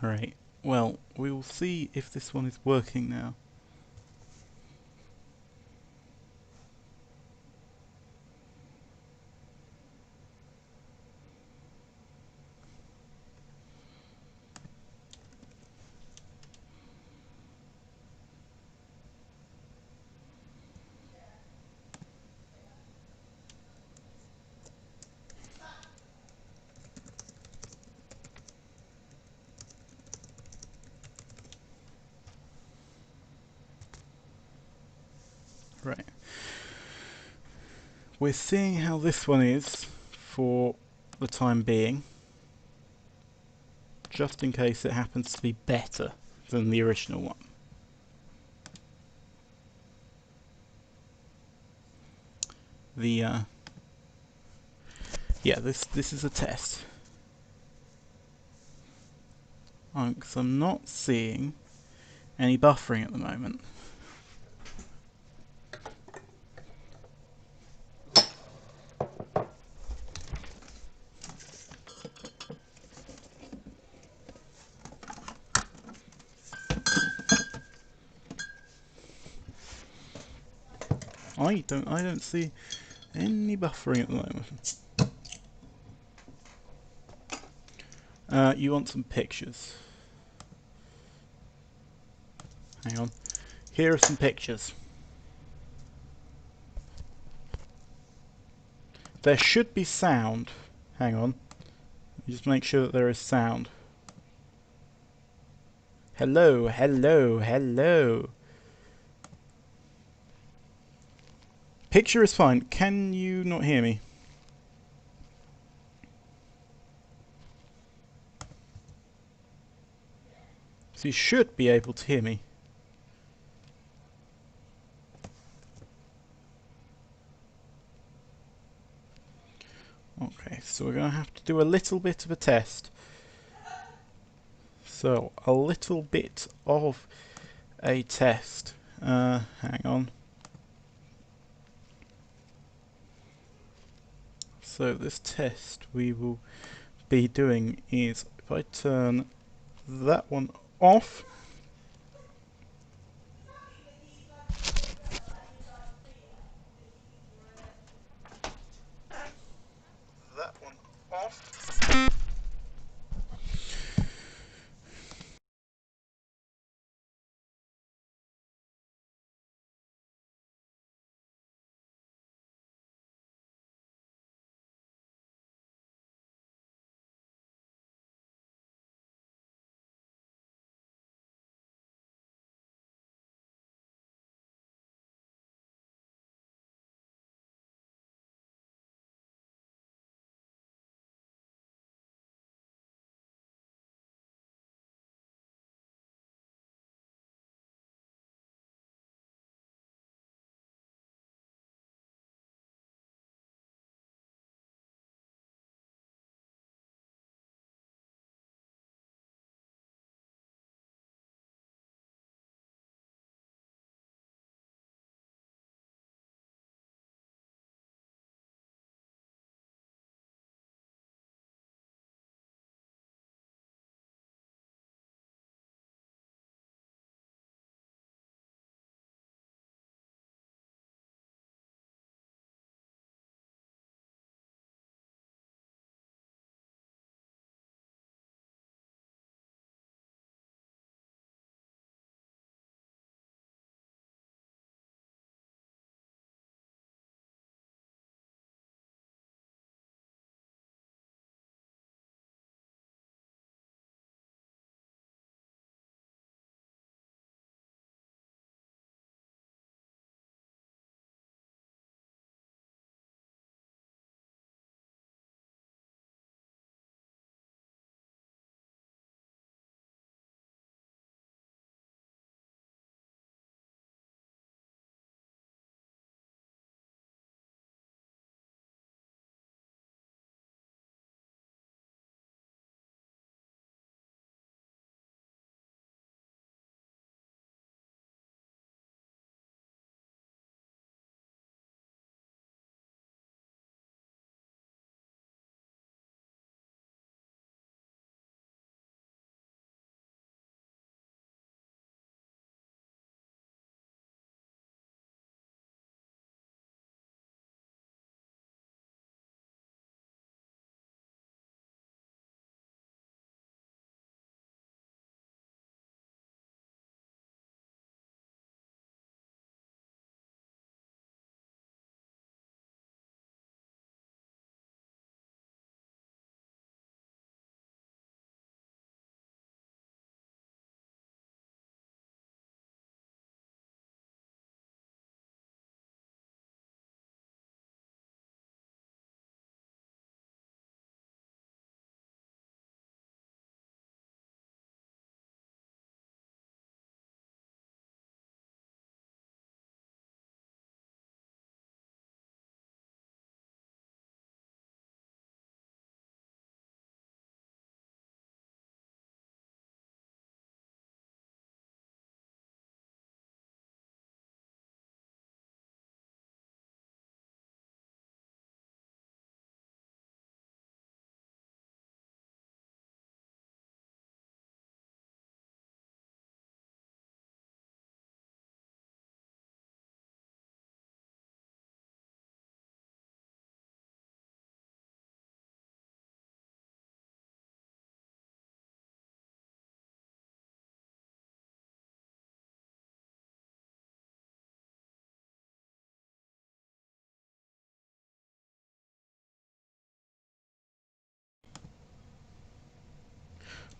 Right. Well, we will see if this one is working now. Right. We're seeing how this one is for the time being, just in case it happens to be better than the original one. The yeah, this is a test. Because I'm not seeing any buffering at the moment. I don't see any buffering at the moment. You want some pictures. Hang on. Here are some pictures. There should be sound. Hang on. Just make sure that there is sound. Hello, hello, hello. Picture is fine. Can you not hear me? So you should be able to hear me. Okay, so we're going to have to do a little bit of a test. So, a little bit of a test. Hang on. So this test we will be doing is, if I turn that one off, that one off,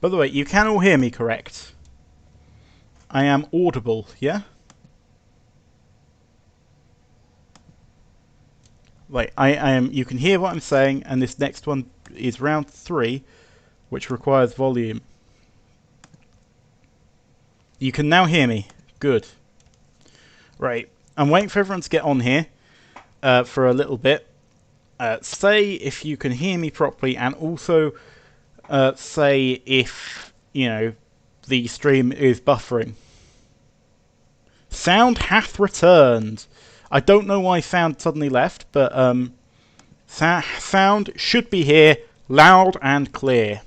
By the way, you can all hear me, correct? I am audible, yeah? Like, I am. You can hear what I'm saying, and this next one is round 3, which requires volume. You can now hear me. Good. Right. I'm waiting for everyone to get on here for a little bit. Say if you can hear me properly, and also say if, you know, the stream is buffering. Sound hath returned. I don't know why sound suddenly left, but sound should be here, loud and clear.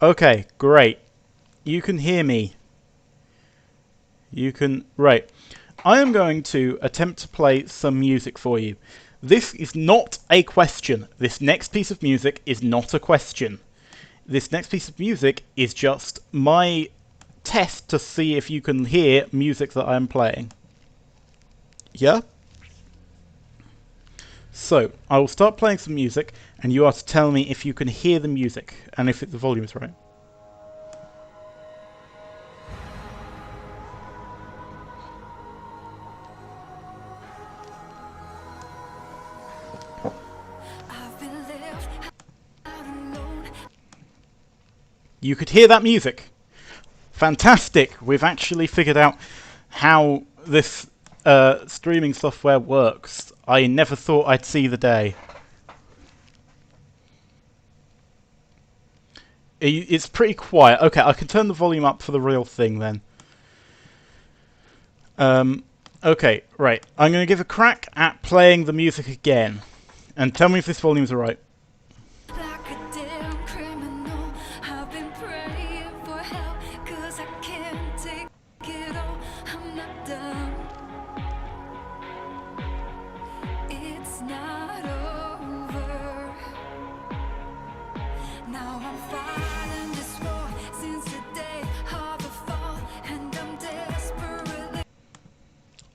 Okay, great. You can hear me. You can... Right. I am going to attempt to play some music for you. This is not a question. This next piece of music is not a question. This next piece of music is just my test to see if you can hear music that I am playing. Yeah? So, I will start playing some music, and you are to tell me if you can hear the music, and if the volume is right. You could hear that music. Fantastic! We've actually figured out how this streaming software works. I never thought I'd see the day. It's pretty quiet. Okay, I can turn the volume up for the real thing then. Okay, right. I'm going to give a crack at playing the music again. And tell me if this volume's alright.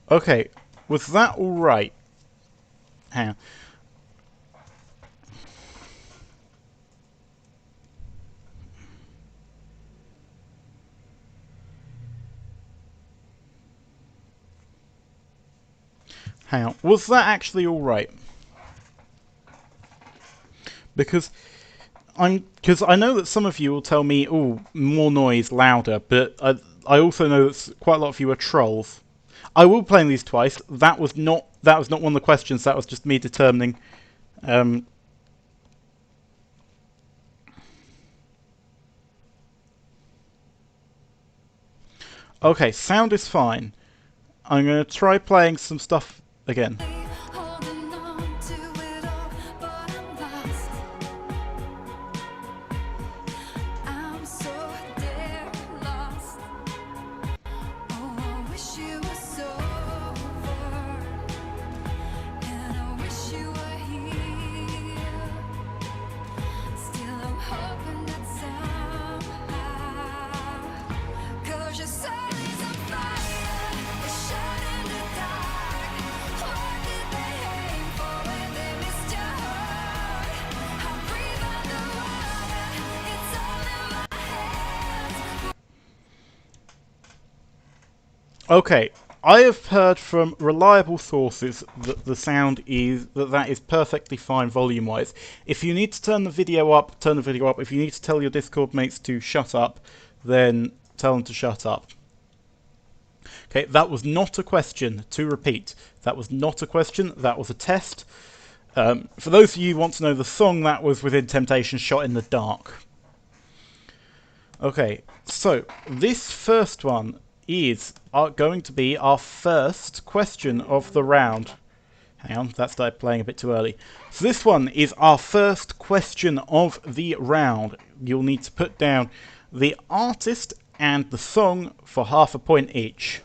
Okay, was that alright? Hang on. Hang on. Was that actually alright? Because I know that some of you will tell me, oh, more noise, louder, but I also know that quite a lot of you are trolls. I will play these twice. That was not one of the questions. That was just me determining. Okay, sound is fine. I'm going to try playing some stuff again. Okay, I have heard from reliable sources that the sound is that is perfectly fine volume-wise. If you need to turn the video up, turn the video up. If you need to tell your Discord mates to shut up, then tell them to shut up. Okay, that was not a question. To repeat, that was not a question. That was a test. For those of you who want to know the song, that was Within Temptation, Shot in the Dark. Okay, so this first one is going to be our first question of the round. Hang on, that started playing a bit too early. So this one is our first question of the round. You'll need to put down the artist and the song for half a point each.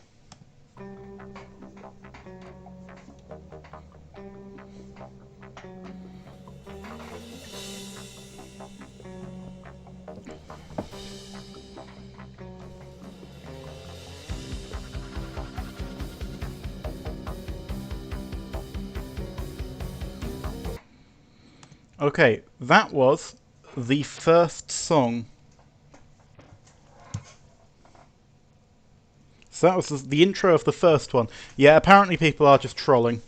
Okay, that was the first song. So that was the intro of the first one. Yeah, apparently people are just trolling.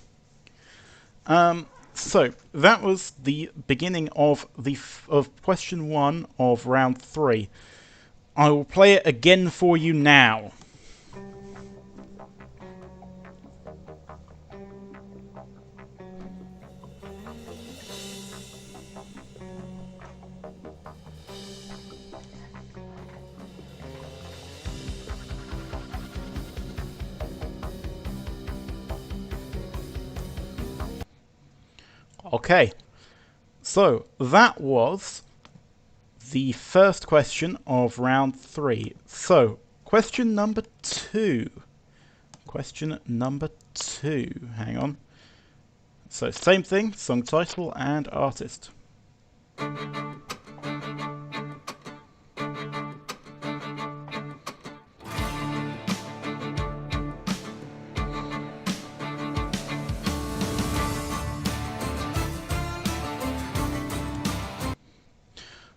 So that was the beginning of question 1 of round 3. I will play it again for you now. Okay, so that was the first question of round 3. So, question number 2. Question number 2. Hang on. So, same thing, song title and artist.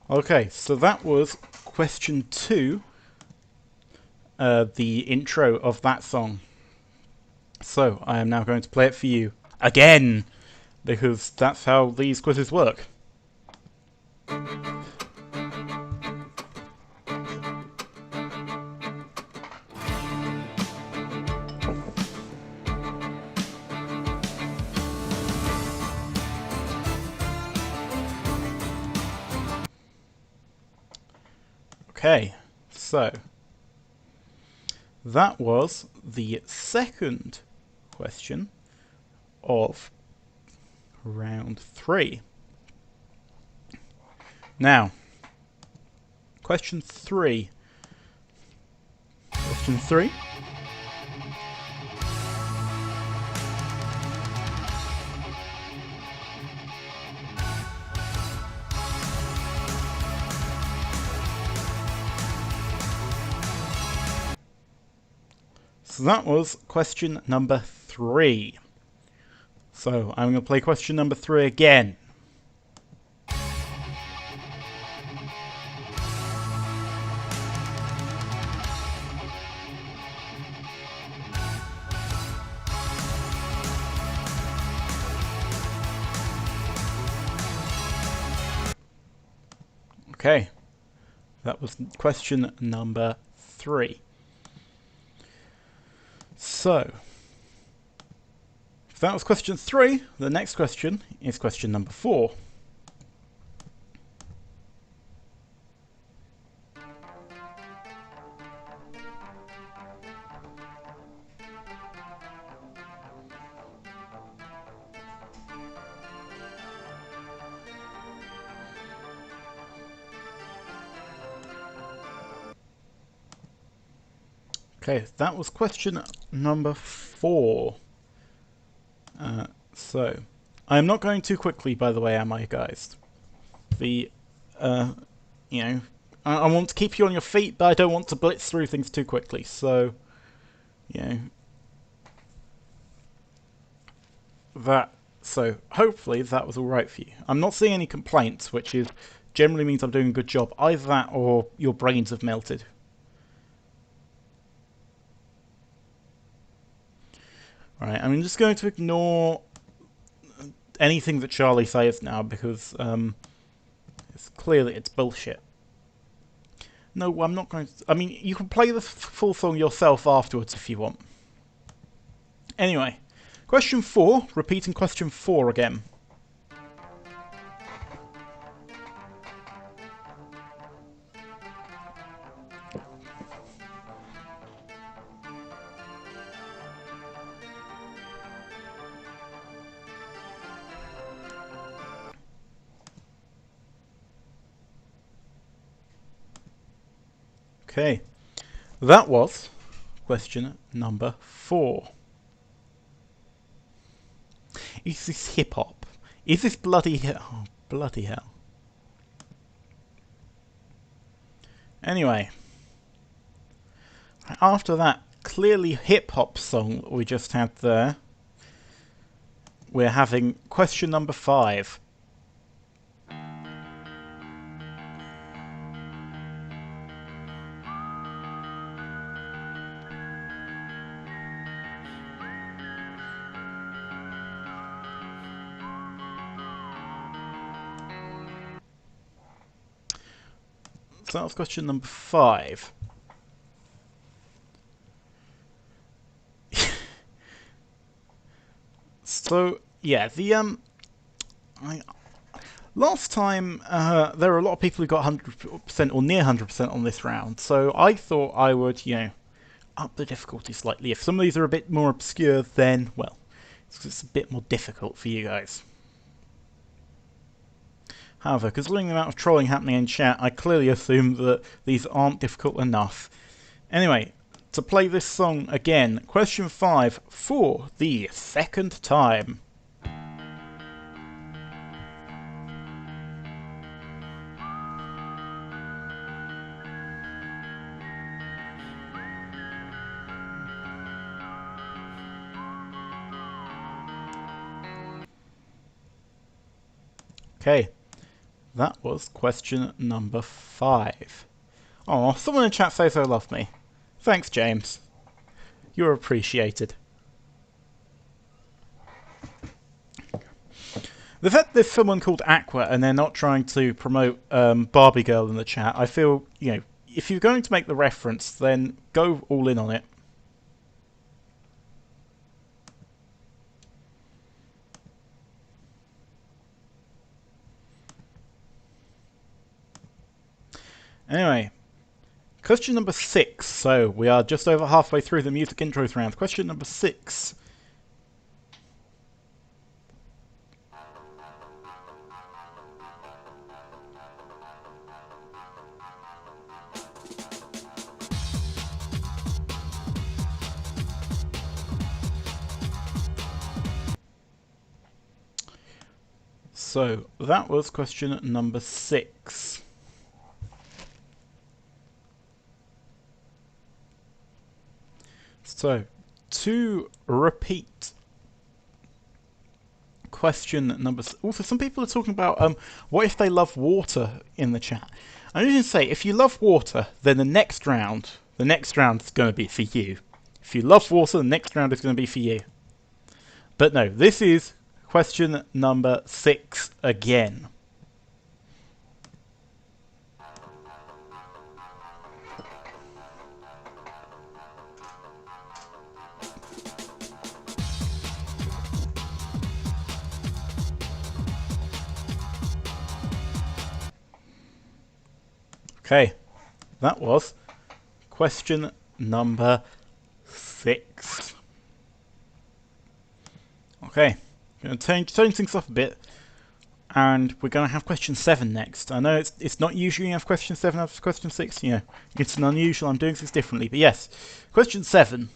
Okay, so that was question 2, the intro of that song. So, I am now going to play it for you again, because that's how these quizzes work. Okay, so that was the second question of round 3. Now, question 3. Question 3. So that was question number 3. So I'm going to play question number 3 again. Okay, that was question number 3. So, if that was question 3, the next question is question number 4. Okay, that was question number 4. So, I am not going too quickly, by the way, am I, guys? I want to keep you on your feet, but I don't want to blitz through things too quickly, so, so hopefully that was alright for you. I'm not seeing any complaints, which generally means I'm doing a good job. Either that or your brains have melted. Right, I'm just going to ignore anything that Charlie says now, because it's clear that it's bullshit. No, I'm not going to... I mean, you can play the full song yourself afterwards if you want. Anyway, question 4, repeating question 4 again. Okay, that was question number 4. Is this hip-hop? Is this bloody hell? Oh, bloody hell. Anyway, after that clearly hip-hop song that we just had there, we're having question number 5. So that was question number 5. So yeah, last time there were a lot of people who got 100% or near 100% on this round. So I thought I would, up the difficulty slightly. If some of these are a bit more obscure, then well, it's a bit more difficult for you guys. However, considering the amount of trolling happening in chat, I clearly assume that these aren't difficult enough. Anyway, to play this song again, question 5 for the second time. Okay. That was question number 5. Oh, someone in chat says they love me. Thanks, James. You're appreciated. The fact there's someone called Aqua and they're not trying to promote Barbie Girl in the chat, I feel, if you're going to make the reference, then go all in on it. Anyway, question number 6. So we are just over halfway through the music intros round. Question number 6. So that was question number 6. So, to repeat question number... Also, some people are talking about what if they love water in the chat. I'm just going to say, if you love water, then the next round is going to be for you. If you love water, the next round is going to be for you. But no, this is question number 6 again. Okay, that was question number 6. Okay, going to change things up a bit, and we're going to have question 7 next. I know it's not usually you have question 7 after question 6, it's an unusual, I'm doing things differently, but yes, question 7.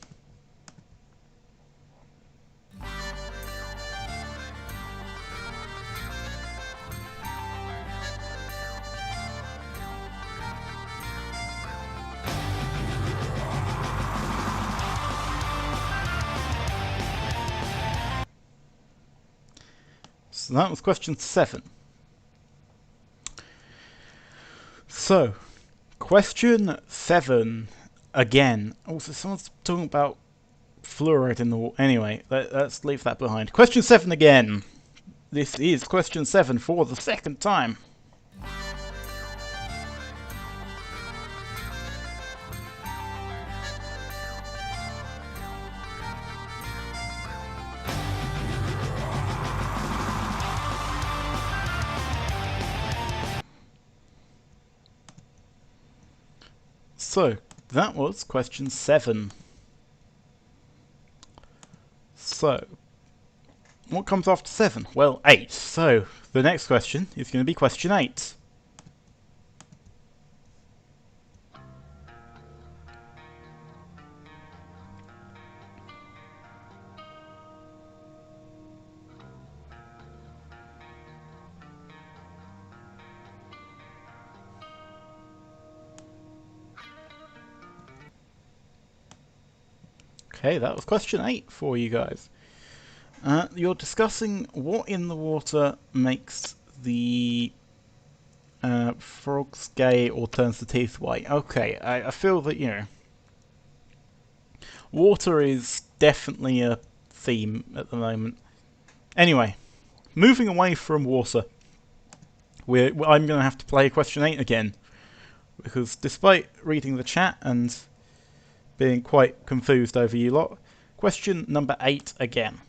So that was question 7. So, question 7 again. Also, someone's talking about fluoride in the water. Anyway, let's leave that behind. Question 7 again. This is question 7 for the second time. So, that was question 7. So, what comes after 7? Well, 8. So, the next question is going to be question 8. Okay, that was question 8 for you guys. You're discussing what in the water makes the frogs gay or turns the teeth white. Okay, I feel that, water is definitely a theme at the moment. Anyway, moving away from water, I'm going to have to play question 8 again. because despite reading the chat and being quite confused over you lot, question number 8 again.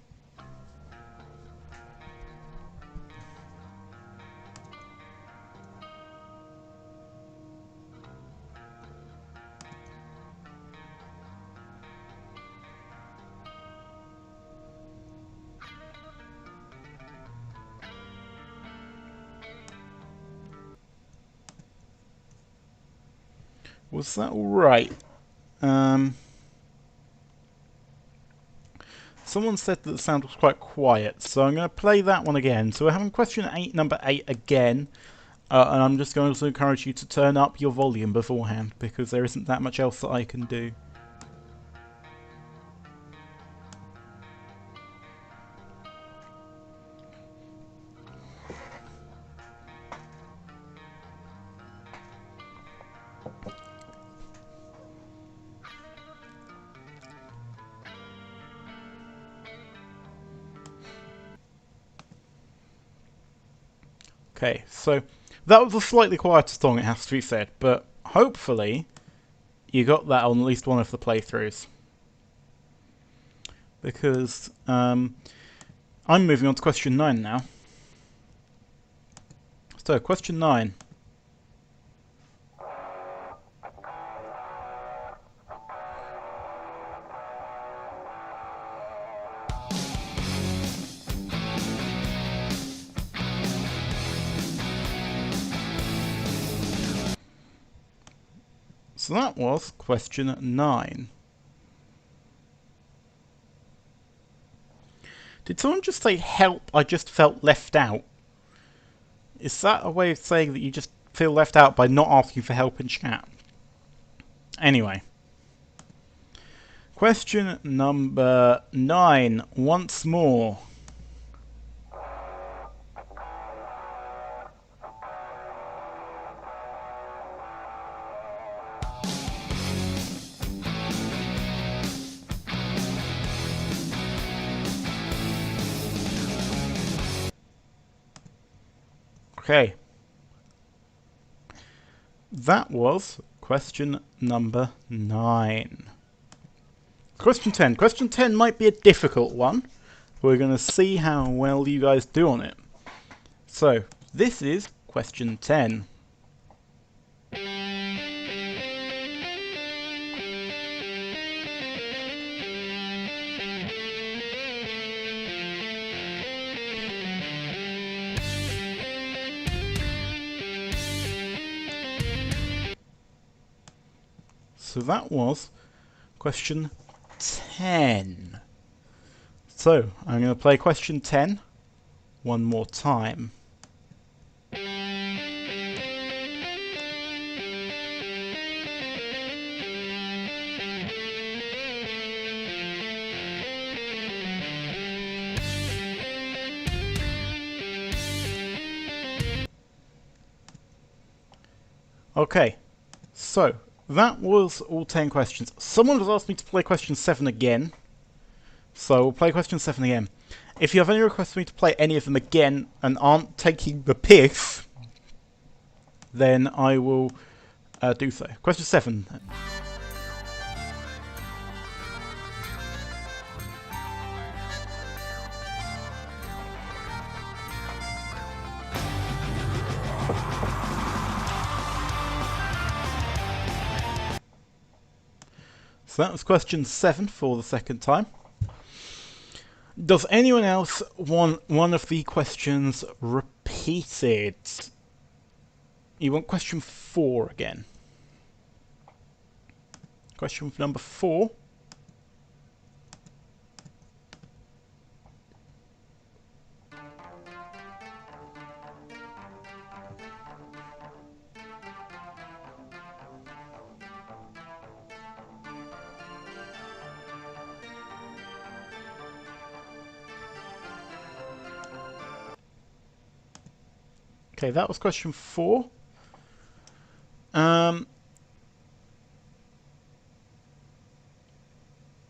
Was that alright? Someone said that the sound was quite quiet, so I'm going to play that one again. So we're having question number 8 again, and I'm just going to encourage you to turn up your volume beforehand, because there isn't that much else that I can do. Okay, so that was a slightly quieter song, it has to be said, but hopefully you got that on at least one of the playthroughs. Because I'm moving on to question 9 now. So, question 9. So that was question 9. Did someone just say, help, I just felt left out? Is that a way of saying that you just feel left out by not asking for help in chat? Anyway. Question number 9, once more. Okay. That was question number 9. Question 10. Question 10 might be a difficult one. We're going to see how well you guys do on it. So, this is question 10. So that was question 10. So, I'm going to play question 10 one more time. Okay, so that was all 10 questions. Someone has asked me to play question 7 again, so we'll play question 7 again. If you have any requests for me to play any of them again and aren't taking the piss, then I will do so. Question 7. So that was question 7 for the second time. Does anyone else want one of the questions repeated? You want question 4 again? Question number 4. Okay, that was question 4. I'm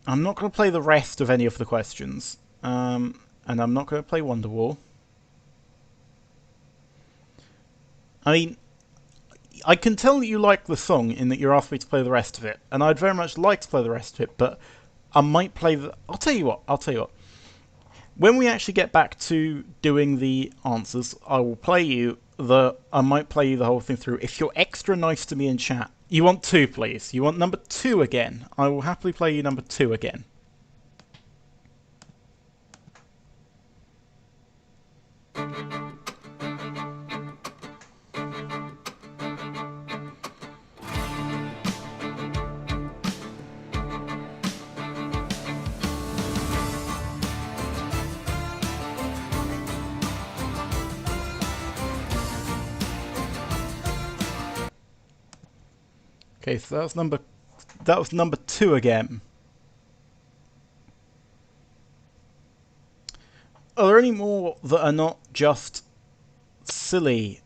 not going to play the rest of any of the questions. And I'm not going to play Wonderwall. I mean, I can tell that you like the song in that you're asking me to play the rest of it, and I'd very much like to play the rest of it, but I might play the... I'll tell you what. When we actually get back to doing the answers, I will play you I might play you the whole thing through. If you're extra nice to me in chat, you want 2, please. You want number 2 again. I will happily play you number 2 again. Okay, so that was number 2 again. Are there any more that are not just silly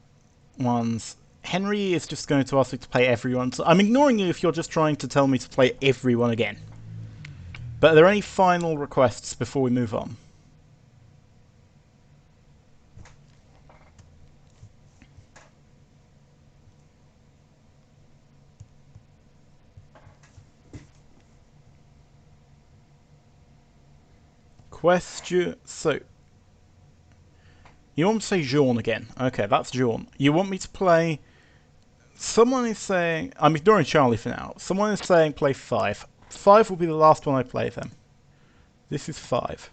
ones? Henry is just going to ask me to play everyone. So I'm ignoring you if you're just trying to tell me to play everyone again. But are there any final requests before we move on? Question... So... You want me to say Jean again? Okay, that's Jean. You want me to play... Someone is saying... I'm ignoring Charlie for now. Someone is saying play 5. 5 will be the last one I play then. This is 5.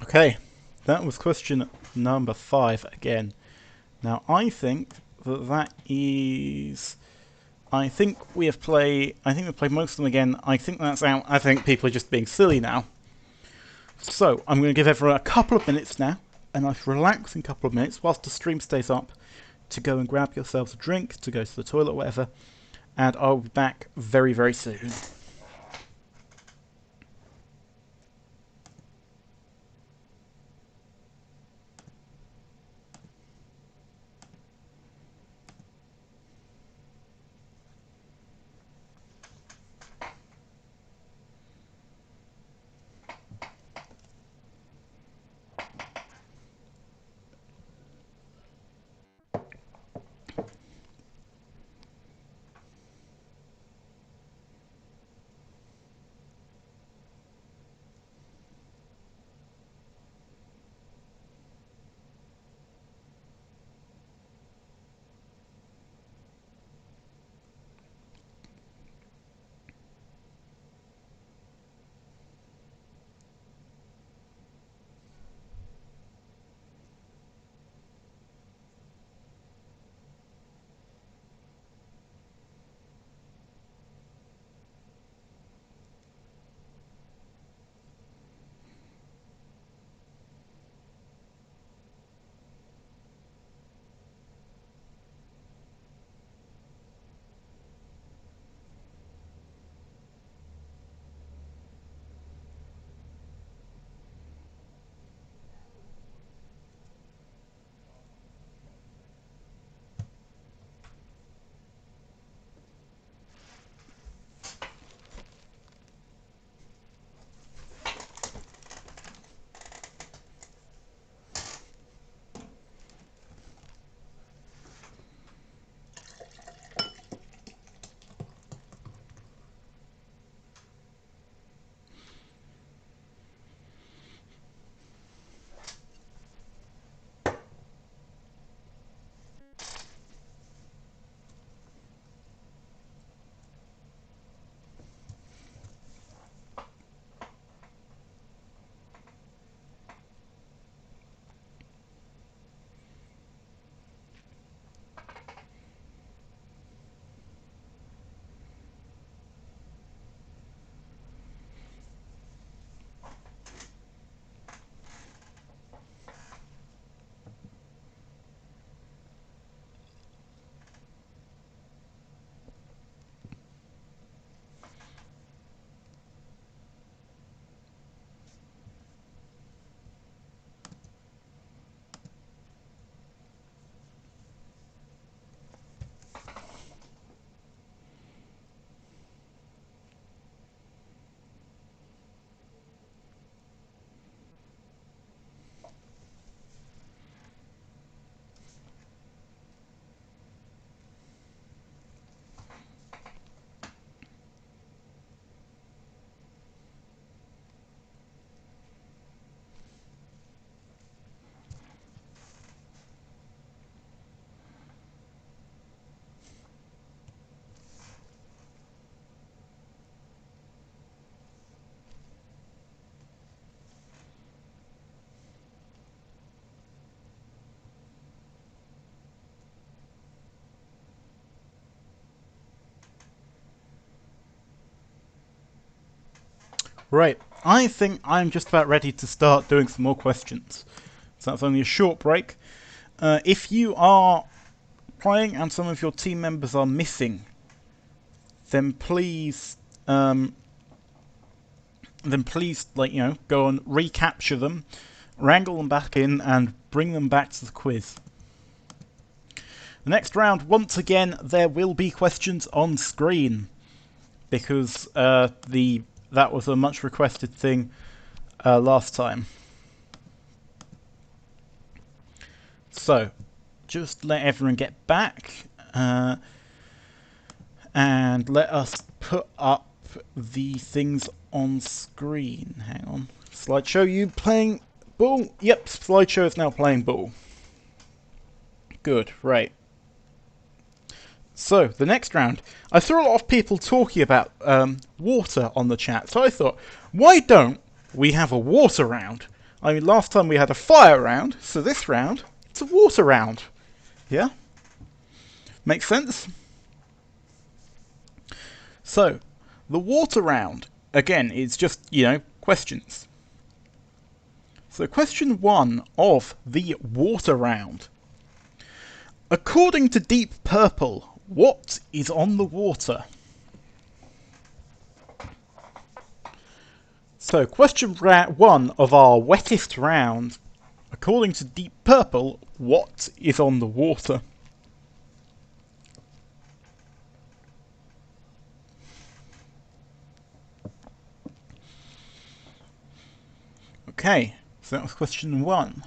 Okay, that was question number 5 again. Now I think that is... I think we've played most of them again. I think that's out. I think people are just being silly now. So I'm going to give everyone a couple of minutes now, a nice relaxing couple of minutes whilst the stream stays up, to go and grab yourselves a drink, to go to the toilet, or whatever, and I'll be back very, very soon. Right, I think I'm just about ready to start doing some more questions. So that's only a short break. If you are playing and some of your team members are missing, then please, go and recapture them, wrangle them back in, and bring them back to the quiz. The next round, once again, there will be questions on screen, because that was a much requested thing last time. So, just let everyone get back, and let us put up the things on screen. Hang on. Slideshow, you playing ball? Yep, slideshow is now playing ball. Good, right. So, the next round. I saw a lot of people talking about water on the chat, so I thought, why don't we have a water round? I mean, last time we had a fire round, so this round, it's a water round. Yeah? Makes sense? So, the water round, again, is just, questions. So, question 1 of the water round. According to Deep Purple, what is on the water? So, question 1 of our wettest round. According to Deep Purple, what is on the water? Okay, so that was question 1.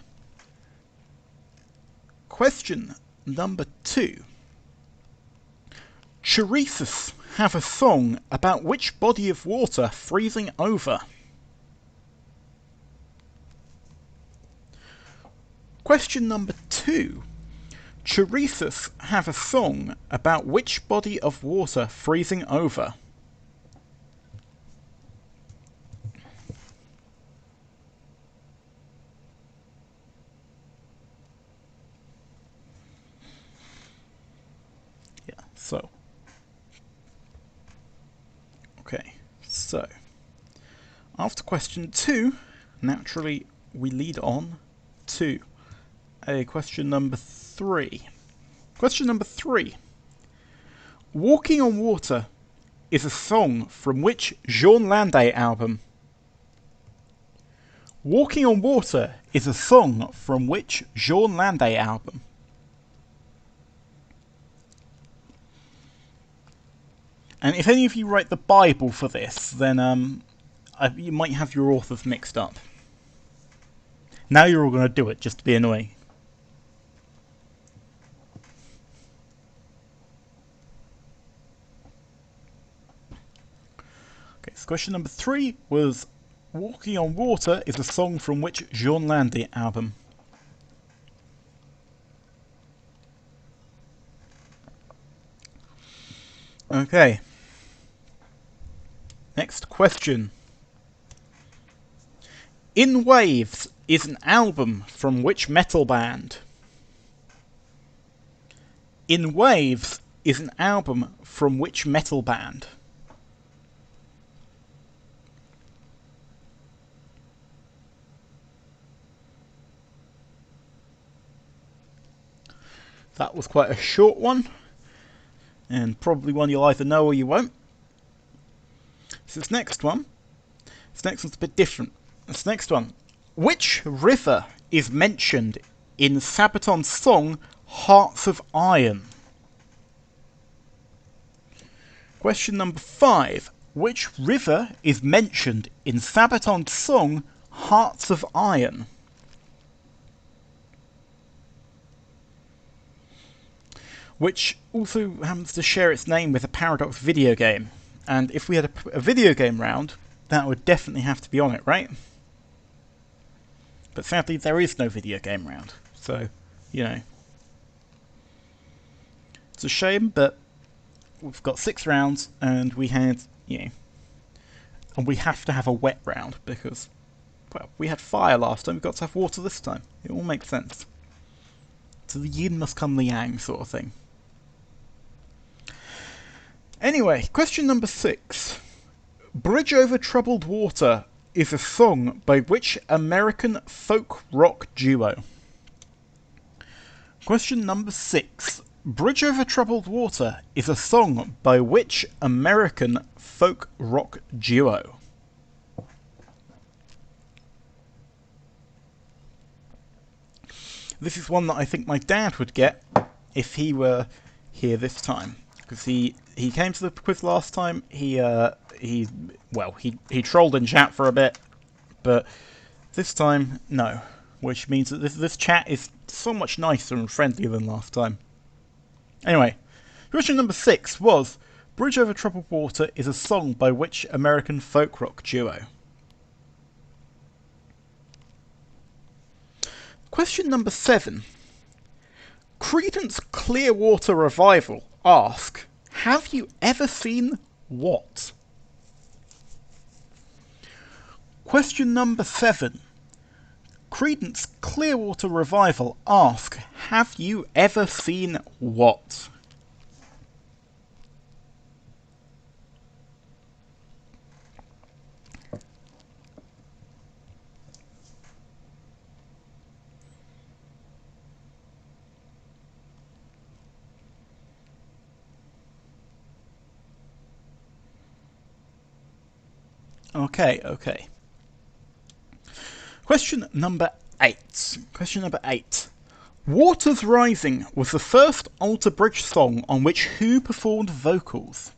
Question number 2. Choresis have a song about which body of water freezing over? Question number 2. Choresis have a song about which body of water freezing over? Yeah, so. Okay, so. After question 2, naturally we lead on to question number 3. Question number 3. Walking on Water is a song from which Jean Landé album? Walking on Water is a song from which Jean Landé album? And if any of you write the Bible for this, then you might have your authors mixed up. Now you're all going to do it just to be annoying. Okay, so question number 3 was Walking on Water is a song from which Jean Landé album? Okay. Next question. In Waves is an album from which metal band? In Waves is an album from which metal band? That was quite a short one, and probably one you'll either know or you won't. So this next one's a bit different. This next one. Which river is mentioned in Sabaton's song Hearts of Iron? Question number 5. Which river is mentioned in Sabaton's song Hearts of Iron? Which also happens to share its name with a Paradox video game. And if we had a video game round, that would definitely have to be on it, right? But sadly, there is no video game round. So, it's a shame, but we've got 6 rounds, and we had, and we have to have a wet round, because, well, we had fire last time, we've got to have water this time. It all makes sense. So the yin must come the yang sort of thing. Anyway, question number 6. Bridge Over Troubled Water is a song by which American folk rock duo? Question number 6. Bridge Over Troubled Water is a song by which American folk rock duo? This is one that I think my dad would get if he were here this time, because he came to the quiz last time. He trolled in chat for a bit, but this time no, which means that this chat is so much nicer and friendlier than last time. Anyway, question number 6 was Bridge Over Troubled Water is a song by which American folk rock duo? Question number 7. Creedence Clearwater Revival ask, have you ever seen what? Question number 7. Creedence Clearwater Revival ask, have you ever seen what? Okay. Question number 8. Waters Rising was the first Alter Bridge song on which who performed vocals?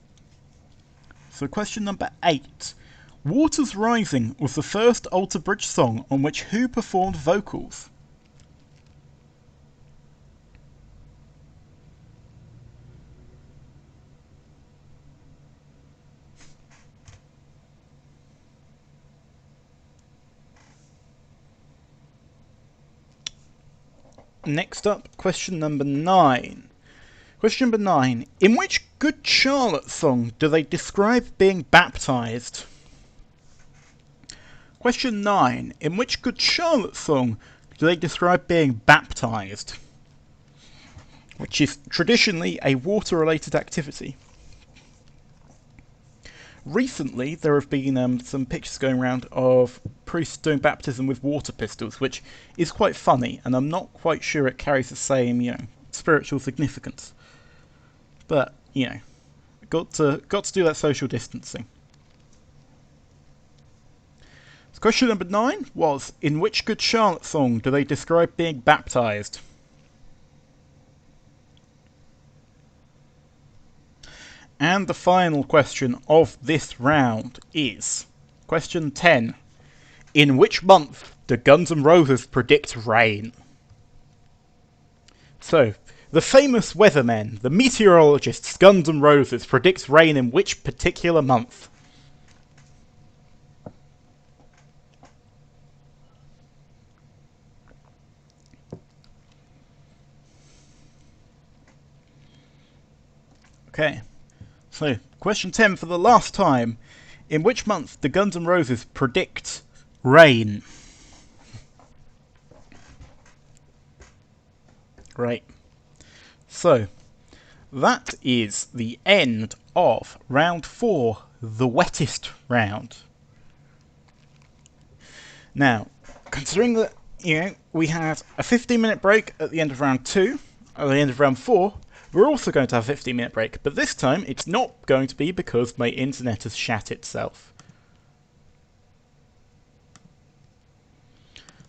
So question number 8. Waters Rising was the first Alter Bridge song on which who performed vocals? Next up, question number 9. Question number 9. In which Good Charlotte song do they describe being baptized? Question 9. In which Good Charlotte song do they describe being baptized? Which is traditionally a water-related activity. Recently, there have been some pictures going around of priests doing baptism with water pistols, which is quite funny, and I'm not quite sure it carries the same, spiritual significance. But, got to do that social distancing. So question number 9 was, in which Good Charlotte song do they describe being baptized? And the final question of this round is question 10. In which month do Guns N' Roses predict rain? So, the famous weathermen, the meteorologists, Guns N' Roses, predict rain in which particular month? Okay. So, question 10 for the last time. In which month do Guns N' Roses predict rain? Right. So, that is the end of round 4, the wettest round. Now, considering that, we had a 15-minute break at the end of round 2, at the end of round 4, we're also going to have a 15-minute break, but this time it's not going to be because my internet has shat itself.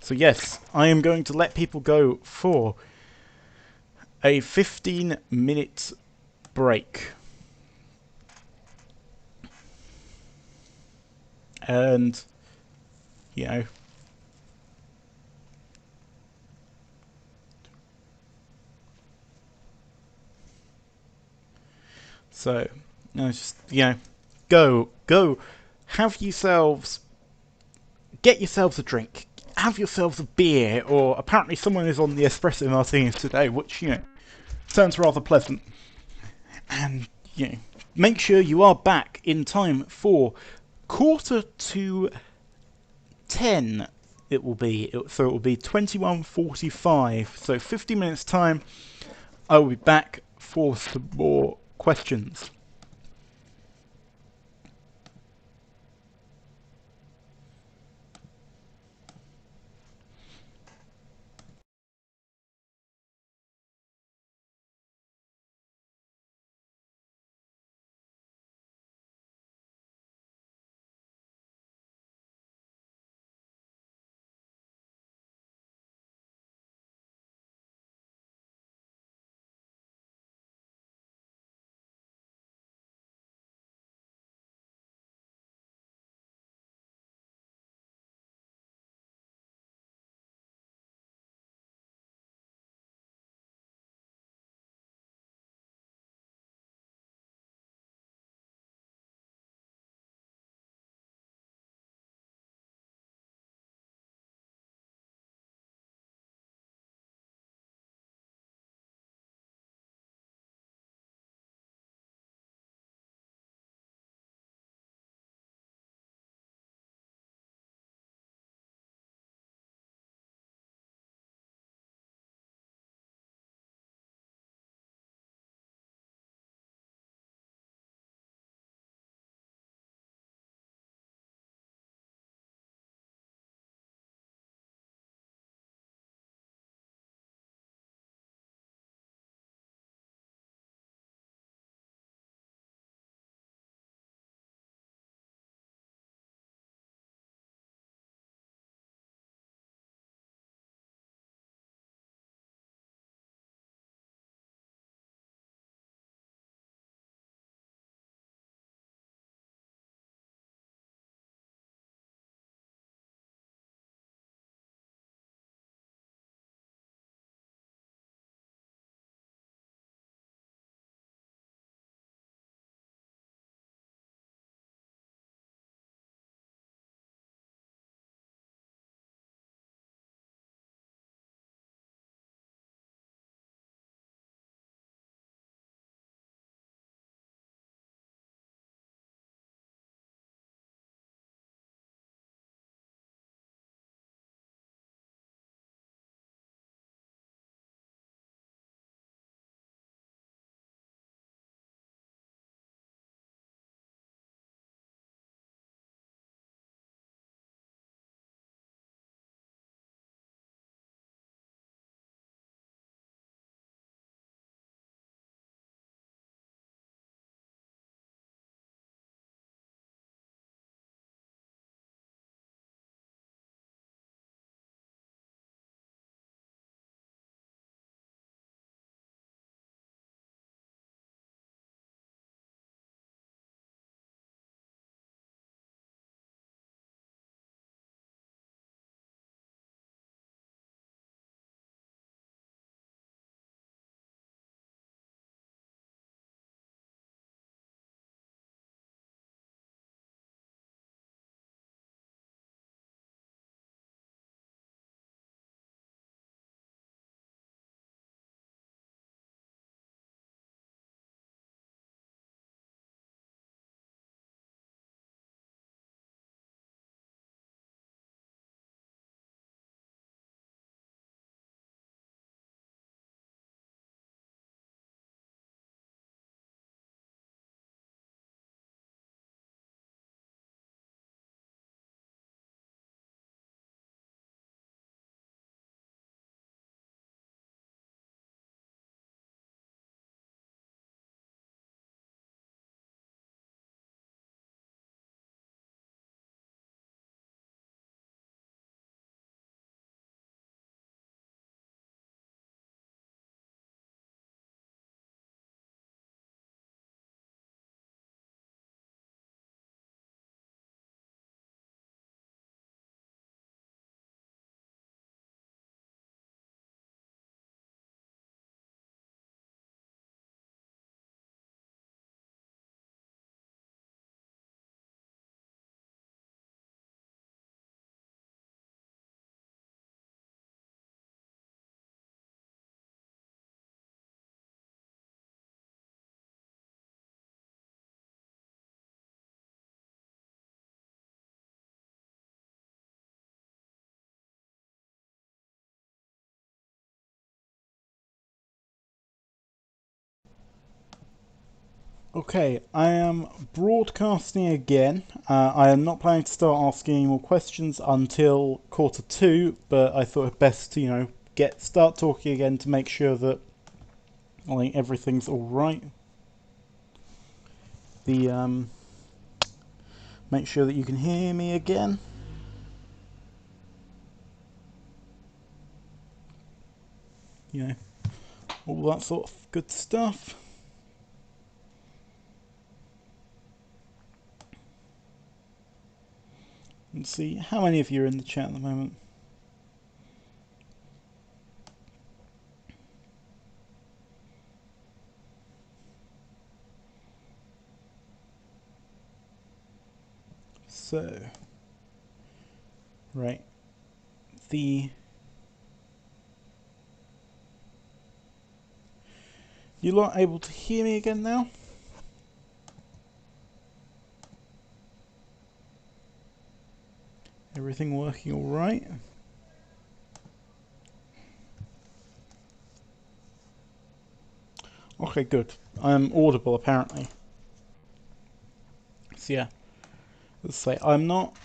So yes, I am going to let people go for a 15-minute break. And, so, just, go, have yourselves, get yourselves a drink, have yourselves a beer, or apparently someone is on the espresso martinis today, which, sounds rather pleasant. And, make sure you are back in time for 9:45 it will be. So it will be 21:45. So 50 minutes time, I will be back for some more questions. Okay, I am broadcasting again. I am not planning to start asking any more questions until quarter two, but I thought it best to, start talking again to make sure that everything's all right. Make sure that you can hear me again. All that sort of good stuff. Let's see how many of you are in the chat at the moment. So, right, you lot able to hear me again now? Everything working all right? Okay, good. I'm audible apparently. So yeah, let's say I'm not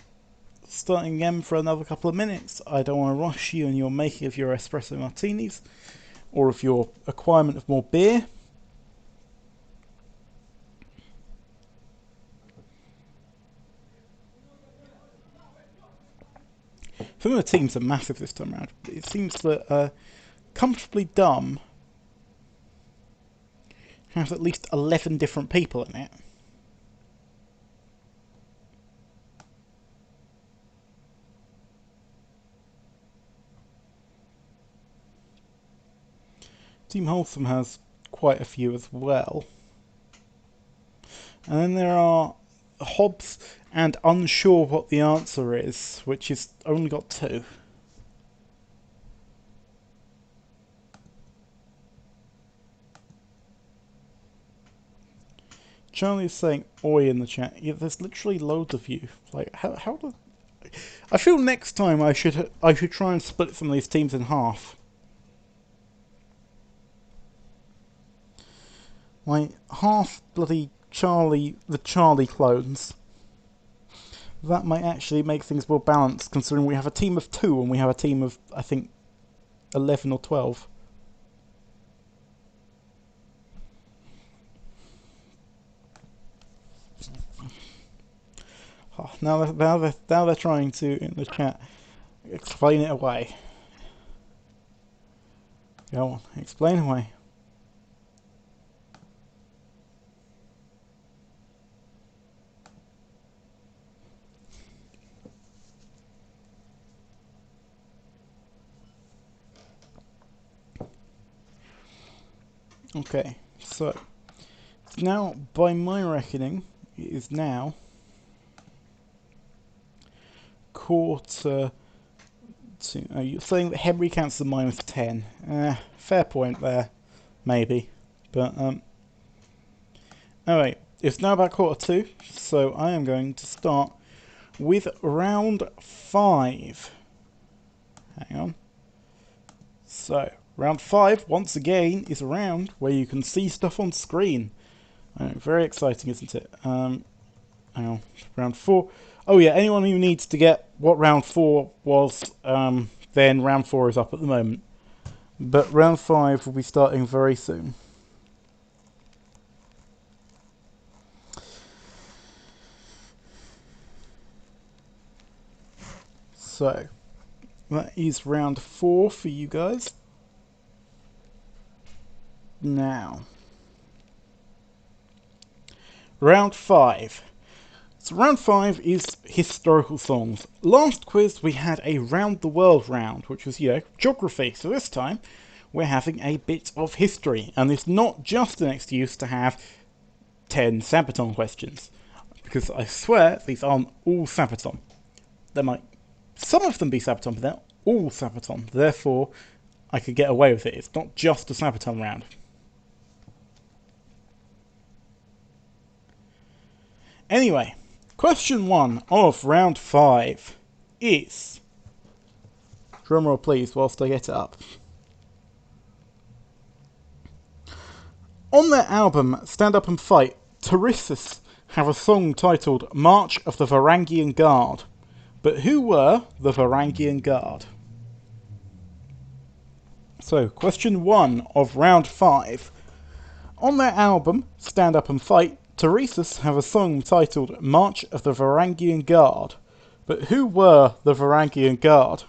starting again for another couple of minutes. I don't want to rush you in your making of your espresso martinis or of your acquirement of more beer. Some of the teams are massive this time around. It seems that Comfortably Dumb has at least 11 different people in it. Team Wholesome has quite a few as well. And then there are Hobbs and Unsure What the Answer Is, which has only got 2. Charlie's saying oi in the chat. Yeah, there's literally loads of you. Like, how do... I feel next time I should try and split some of these teams in half. Like, half bloody the Charlie clones. That might actually make things more balanced, considering we have a team of 2 and we have a team of, I think, 11 or 12. Oh, now they're trying to, in the chat, explain it away. Go on, explain away. Okay, so now, by my reckoning, it is now quarter to... Oh, you're saying that Henry counts as -10. Fair point there, maybe. But, alright, it's now about quarter to, so I am going to start with round 5. Hang on. So, round 5, once again, is a round where you can see stuff on screen. Very exciting, isn't it? Hang on. Round 4. Oh yeah, anyone who needs to get what round 4 was, then round 4 is up at the moment. But round 5 will be starting very soon. So, that is round 4 for you guys. Now, round 5. So round 5 is historical songs. Last quiz we had a round the world round, which was, geography. So this time we're having a bit of history. And it's not just an excuse to have 10 Sabaton questions. Because I swear these aren't all Sabaton. There might some of them be Sabaton, but they're all Sabaton. Therefore, I could get away with it. It's not just a Sabaton round. Anyway, question 1 of round 5 is... Drumroll please, whilst I get it up. On their album Stand Up and Fight, Tiresias have a song titled March of the Varangian Guard. But who were the Varangian Guard? So, question 1 of round 5. On their album, Stand Up and Fight, Tiresias have a song titled March of the Varangian Guard. But who were the Varangian Guard?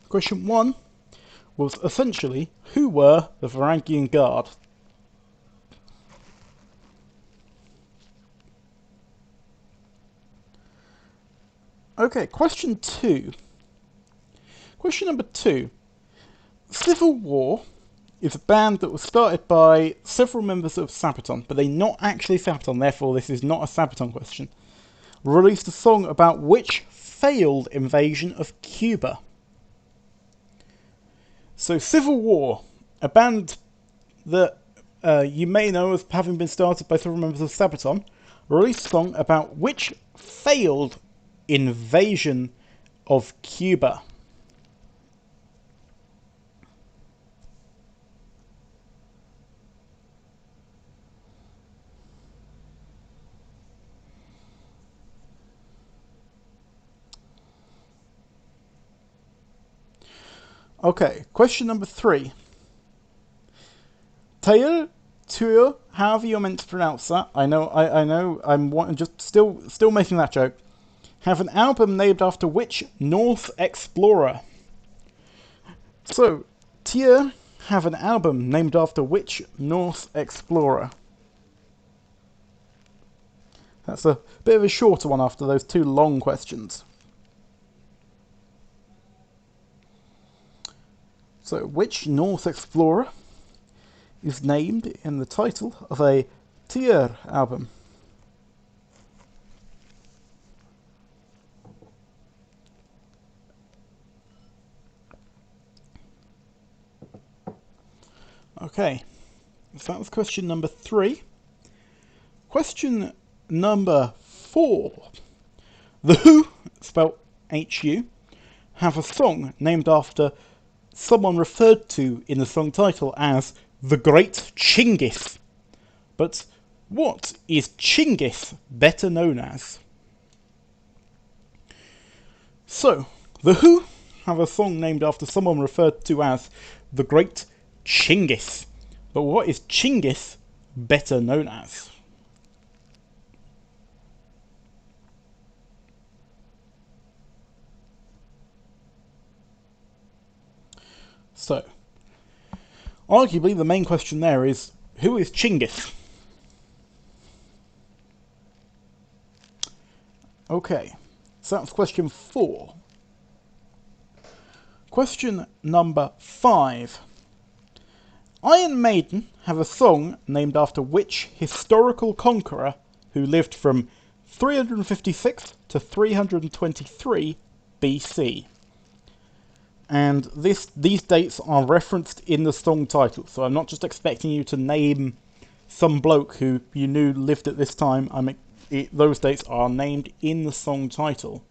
Question 1 was essentially, who were the Varangian Guard? Okay, question 2. Question number 2. Civil War is a band that was started by several members of Sabaton, but they're not actually Sabaton, therefore this is not a Sabaton question. Released a song about which failed invasion of Cuba? So Civil War, a band that you may know as having been started by several members of Sabaton, released a song about which failed invasion of Cuba? Okay, question number 3. Tail, Tuur, however you're meant to pronounce that. I know. I'm just still making that joke. Have an album named after which Norse explorer? So, Tyr have an album named after which Norse explorer? That's a bit of a shorter one after those 2 long questions. So, which Norse explorer is named in the title of a Tyr album? Okay, so that was question number 3. Question number 4. The Who, spelled H-U, have a song named after someone referred to in the song title as the Great Chingis. But what is Chingis better known as? So, The Who have a song named after someone referred to as the Great Chingis. But what is Chingis better known as? So, arguably the main question there is, who is Chingis? Okay, so that's question 4. Question number 5. Iron Maiden have a song named after which historical conqueror who lived from 356 to 323 BC? And these dates are referenced in the song title, so I'm not just expecting you to name some bloke who you knew lived at this time. Those dates are named in the song title.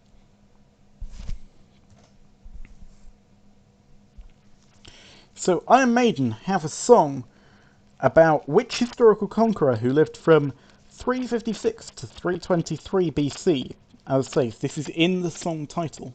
So Iron Maiden have a song about which historical conqueror who lived from 356 to 323 BC. As I say, this is in the song title.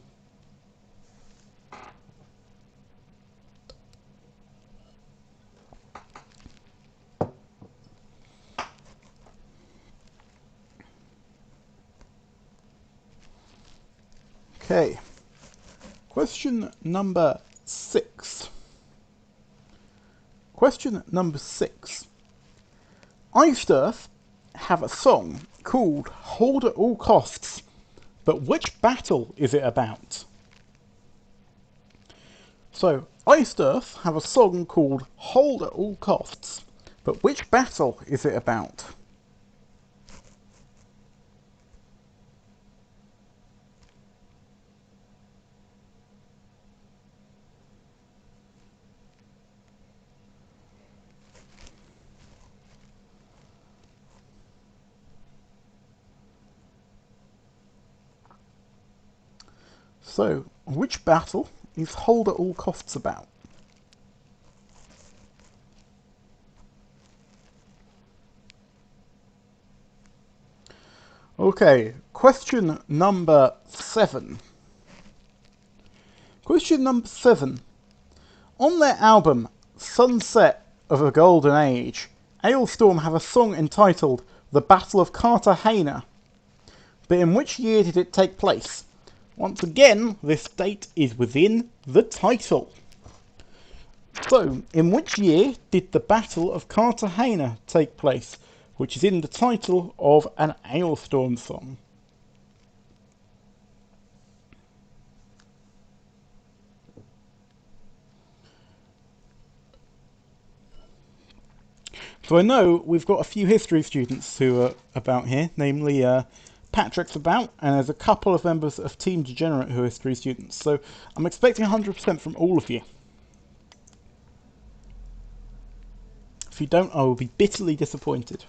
Okay, question number 6. Question number 6. Iced Earth have a song called Hold at All Costs, but which battle is it about? So, Iced Earth have a song called Hold at All Costs, but which battle is it about? So, which battle is Hold at All Costs about? Okay, question number 7. Question number 7. On their album Sunset of a Golden Age, Alestorm have a song entitled The Battle of Cartagena. But in which year did it take place? Once again, this date is within the title. So, in which year did the Battle of Cartagena take place, which is in the title of an Alestorm song? So I know we've got a few history students who are about here, namely Patrick's about, and there's a couple of members of Team Degenerate who are history students, so I'm expecting 100% from all of you. If you don't, I will be bitterly disappointed.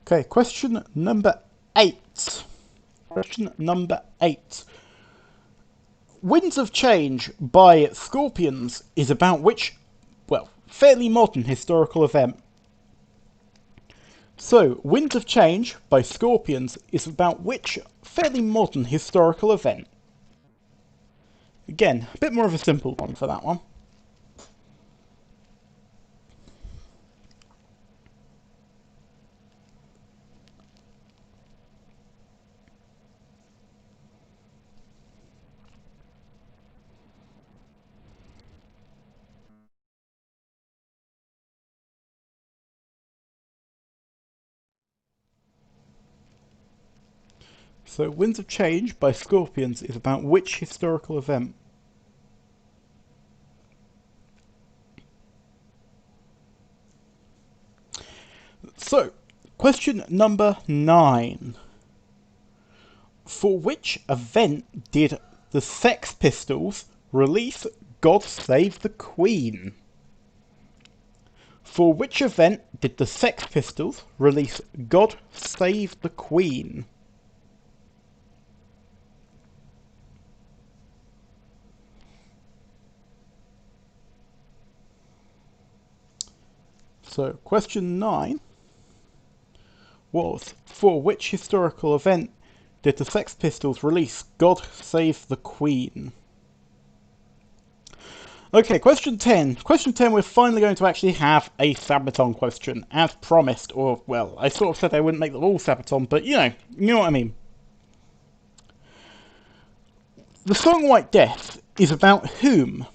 Okay, question number 8. Question number 8. Winds of Change by Scorpions is about which, well, fairly modern historical event? So, Winds of Change by Scorpions is about which fairly modern historical event? Again, a bit more of a simple one for that one. So, Winds of Change by Scorpions is about which historical event? So, question number 9. For which event did the Sex Pistols release God Save the Queen? For which event did the Sex Pistols release God Save the Queen? So, question 9 was, for which historical event did the Sex Pistols release God Save the Queen? Okay, question 10. Question 10, we're finally going to actually have a Sabaton question, as promised, or, well, I sort of said I wouldn't make them all Sabaton, but you know what I mean. The song White Death is about whom?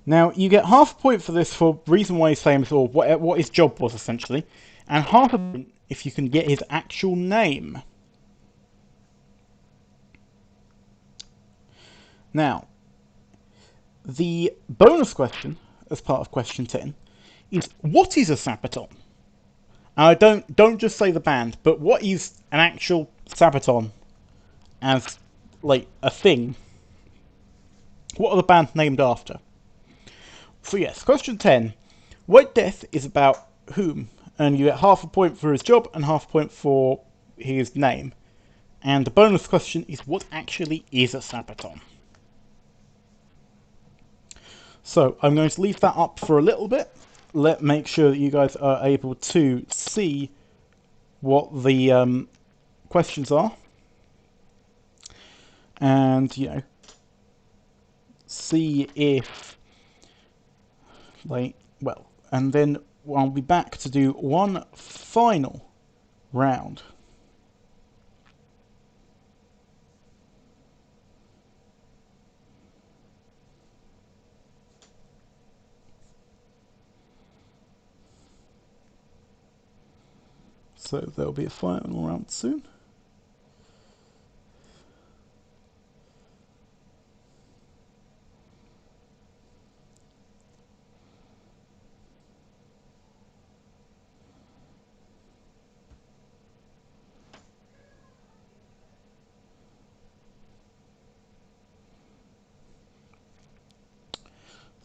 Now, you get half a point for this for reason why he's famous, or what his job was, essentially, and half a point if you can get his actual name. Now, the bonus question, as part of question 10, is what is a Sabaton? And don't just say the band, but what is an actual Sabaton as, like, a thing? What are the band named after? So yes, question 10. White Death is about whom? And you get half a point for his job and half a point for his name. And the bonus question is what actually is a Sabaton? So I'm going to leave that up for a little bit. Make sure that you guys are able to see what the questions are. And, see if, well, and then I'll be back to do one final round. So there'll be a final round soon.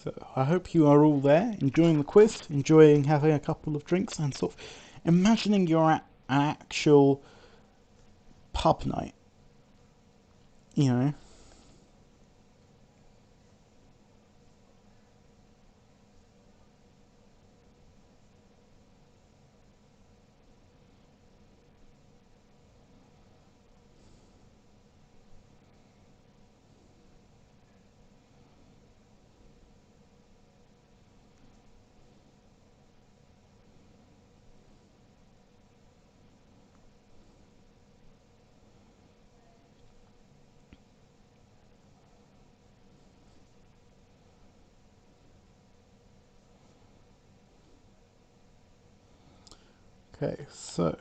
So I hope you are all there, enjoying the quiz, enjoying having a couple of drinks and sort of imagining you're at an actual pub night. You know. Okay, so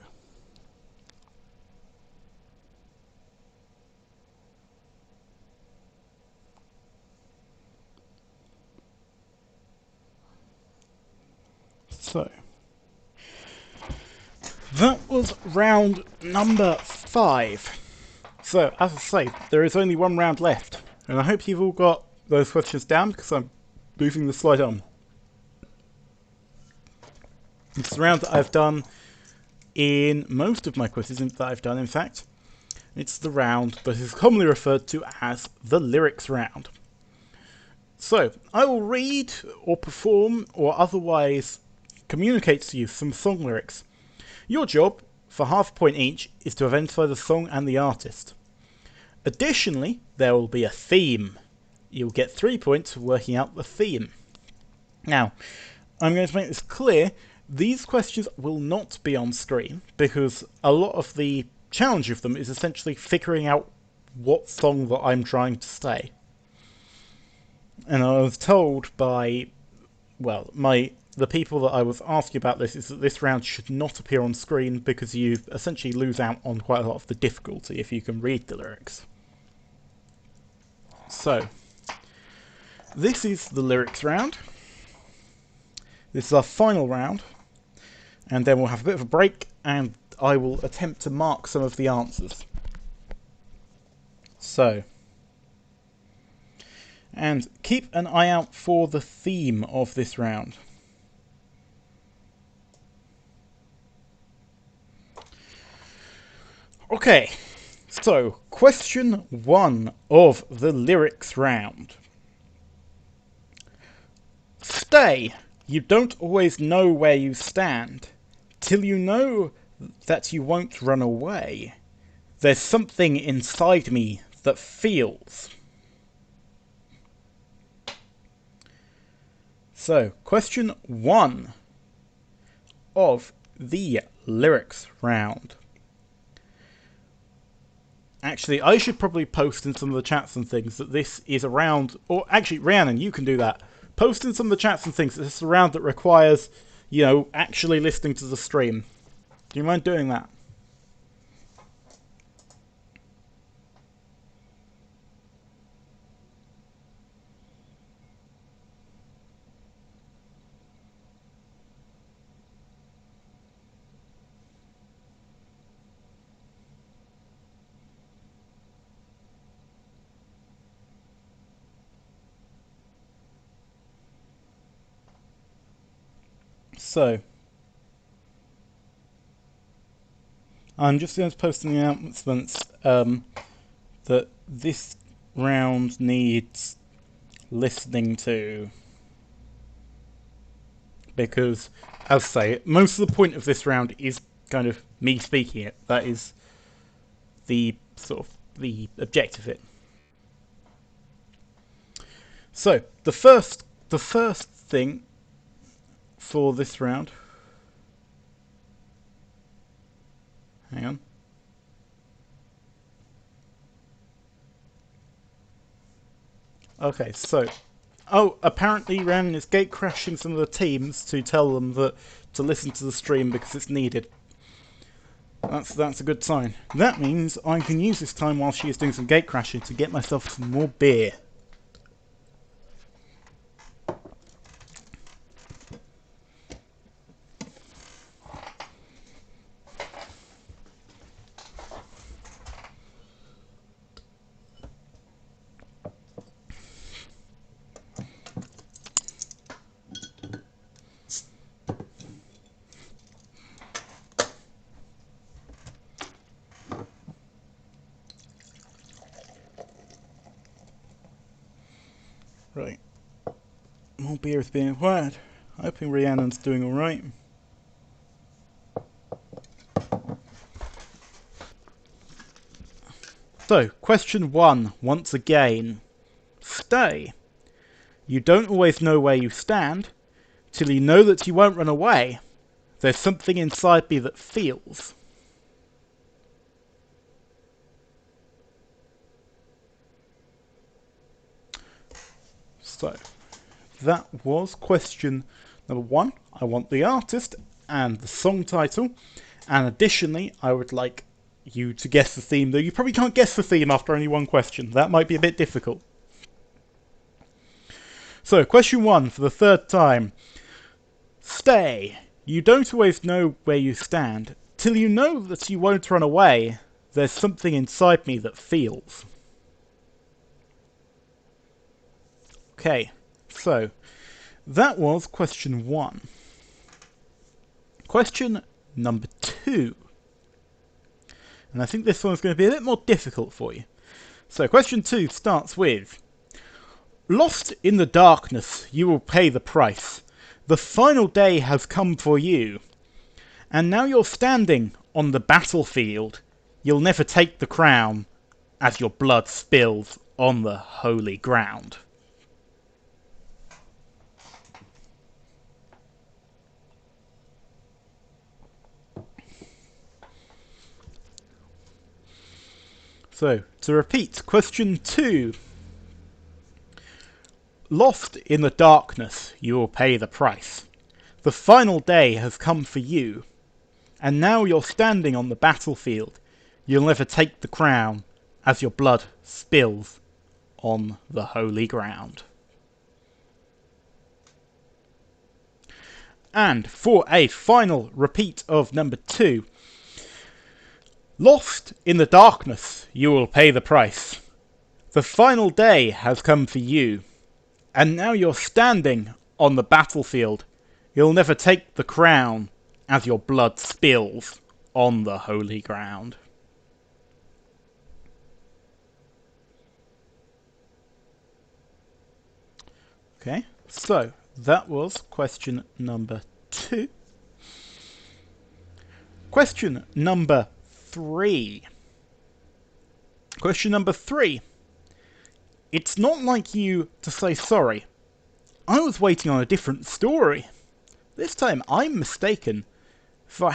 that was round number 5. So, as I say, there is only one round left, and I hope you've all got those questions down because I'm moving the slide on. It's the round that I've done in most of my quizzes that I've done, in fact. It's the round that is commonly referred to as the lyrics round. So, I will read or perform or otherwise communicate to you some song lyrics. Your job, for half a point each, is to identify the song and the artist. Additionally, there will be a theme. You'll get 3 points for working out the theme. Now, I'm going to make this clear. These questions will not be on screen because a lot of the challenge of them is essentially figuring out what song that I'm trying to say. And I was told by, well, the people that I was asking about this is that this round should not appear on screen because you essentially lose out on quite a lot of the difficulty if you can read the lyrics. So, this is the lyrics round. This is our final round. And then we'll have a bit of a break and I will attempt to mark some of the answers. So, and keep an eye out for the theme of this round. Okay, so question 1 of the lyrics round. Stay, you don't always know where you stand, till you know that you won't run away. There's something inside me that feels. So, question 1 of the lyrics round. Actually, I should probably post in some of the chats and things that this is a round, or actually, Rhiannon, you can do that. Post in some of the chats and things that this is a round that requires, you know, actually listening to the stream. Do you mind doing that? So, I'm just going to post in the announcements that this round needs listening to. Because, as I say, most of the point of this round is kind of me speaking it. That is the sort of the objective of it. So, the first thing for this round. Hang on. Okay, so, apparently Ren is gate crashing some of the teams to tell them that to listen to the stream because it's needed. That's a good sign. That means I can use this time while she is doing some gate crashing to get myself some more beer. More beer is being acquired. Hoping Rhiannon's doing alright. So, question 1, once again. Stay. You don't always know where you stand, till you know that you won't run away. There's something inside me that feels. So, that was question number 1. I want the artist and the song title, and additionally, I would like you to guess the theme, though you probably can't guess the theme after only one question. That might be a bit difficult. So, question 1 for the third time. Stay. You don't always know where you stand, till you know that you won't run away. There's something inside me that feels. Okay, so that was question 1. Question number 2. And I think this one's going to be a bit more difficult for you. So question 2 starts with, lost in the darkness, you will pay the price. The final day has come for you. And now you're standing on the battlefield. You'll never take the crown as your blood spills on the holy ground. So, to repeat, question 2. Lost in the darkness, you will pay the price. The final day has come for you. And now you're standing on the battlefield. You'll never take the crown as your blood spills on the holy ground. And for a final repeat of number 2. Lost in the darkness, you will pay the price. The final day has come for you. And now you're standing on the battlefield. You'll never take the crown as your blood spills on the holy ground. Okay, so that was question number 2. Question number 3. Question number 3. It's not like you to say sorry. I was waiting on a different story. This time I'm mistaken for